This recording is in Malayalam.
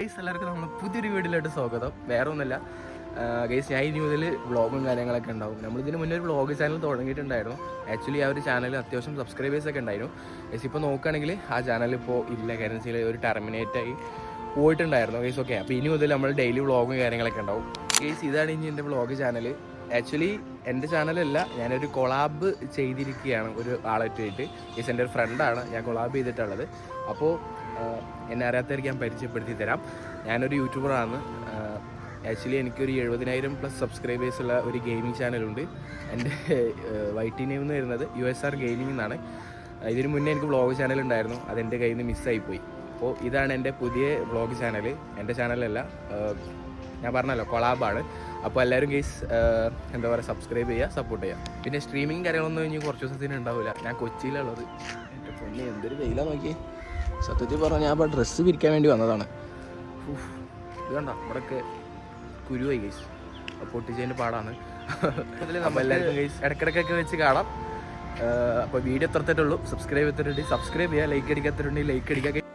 ഗൈസ് എല്ലാവർക്കും നമ്മൾ പുതിയൊരു വീഡിയോയിലോട്ട് സ്വാഗതം. വേറെ ഒന്നുമില്ല ഗൈസ്, ഞാൻ ഇനി മുതൽ വ്ളോഗും കാര്യങ്ങളൊക്കെ ഉണ്ടാവും. നമ്മളിതിന് മുന്നേ ഒരു വ്ളോഗ് ചാനൽ തുടങ്ങിയിട്ടുണ്ടായിരുന്നു. ആക്ച്വലി ആ ഒരു ചാനൽ അത്യാവശ്യം സബ്സ്ക്രൈബേഴ്സൊക്കെ ഉണ്ടായിരുന്നു. ഗൈസ് ഇപ്പോൾ നോക്കുകയാണെങ്കിൽ ആ ചാനൽ ഇപ്പോൾ ഇല്ല, കാരണം വെച്ചാൽ ഒരു ടെർമിനേറ്റായി പോയിട്ടുണ്ടായിരുന്നു ഗൈസ്. ഓക്കെ, അപ്പോൾ ഇനി മുതൽ നമ്മൾ ഡെയിലി വ്ളോഗും കാര്യങ്ങളൊക്കെ ഉണ്ടാവും. ഗൈസ് ഇതാണ് ഇനി എൻ്റെ വ്ളോഗ് ചാനൽ. ആക്ച്വലി എൻ്റെ ചാനലല്ല, ഞാനൊരു കൊളാബ് ചെയ്തിരിക്കുകയാണ് ഒരു ആളായിട്ട്. ഗൈസ് എൻ്റെ ഒരു ഫ്രണ്ടാണ് ഞാൻ കൊളാബ് ചെയ്തിട്ടുള്ളത്. അപ്പോൾ എന്നെ അറിയാത്തവർക്ക് ഞാൻ പരിചയപ്പെടുത്തി തരാം. ഞാനൊരു യൂട്യൂബറാണ്. ആക്ച്വലി എനിക്കൊരു 70,000+ സബ്സ്ക്രൈബേഴ്സുള്ള ഒരു ഗെയിമിംഗ് ചാനലുണ്ട്. എൻ്റെ വൈറ്റി നെയിം എന്ന് വരുന്നത് USR ഗെയിമിംഗ് എന്നാണ്. ഇതിന് മുന്നേ എനിക്ക് വ്ളോഗ് ചാനൽ ഉണ്ടായിരുന്നു, അതെൻ്റെ കയ്യിൽ നിന്ന് മിസ്സായിപ്പോയി. അപ്പോൾ ഇതാണ് എൻ്റെ പുതിയ വ്ളോഗ് ചാനൽ. എൻ്റെ ചാനലല്ല, ഞാൻ പറഞ്ഞല്ലോ കൊളാബാണ്. അപ്പോൾ എല്ലാവരും ഗൈസ് എന്താ പറയുക, സബ്സ്ക്രൈബ് ചെയ്യുക, സപ്പോർട്ട് ചെയ്യുക. പിന്നെ സ്ട്രീമിങ് കാര്യങ്ങളൊന്നും ഇനി കുറച്ച് ദിവസത്തിന് ഉണ്ടാവില്ല. ഞാൻ കൊച്ചിയിലുള്ളത്. എൻ്റെ പൊന്നെ എന്തൊരു വെയിലാണ് നോക്കി. സത്യത്തിൽ പറഞ്ഞാൽ ഞാൻ അപ്പോൾ ഡ്രസ്സ് വിരിക്കാൻ വേണ്ടി വന്നതാണ്. ഇത് കണ്ട ഇവിടെയൊക്കെ കുരുവായി ഗൈസ്, പൊട്ടിച്ചതിൻ്റെ പാടാണ്. അപ്പോൾ എല്ലാവർക്കും ഗൈസ് ഇടയ്ക്കിടയ്ക്കൊക്കെ വെച്ച് കാണാം. അപ്പോൾ വീഡിയോ എത്രത്തേറ്റുള്ളൂ. സബ്സ്ക്രൈബ് ചെയ്യുക, ലൈക്ക് അടിക്കാത്തവരുണ്ടെങ്കിൽ ലൈക്ക് അടിക്കുക.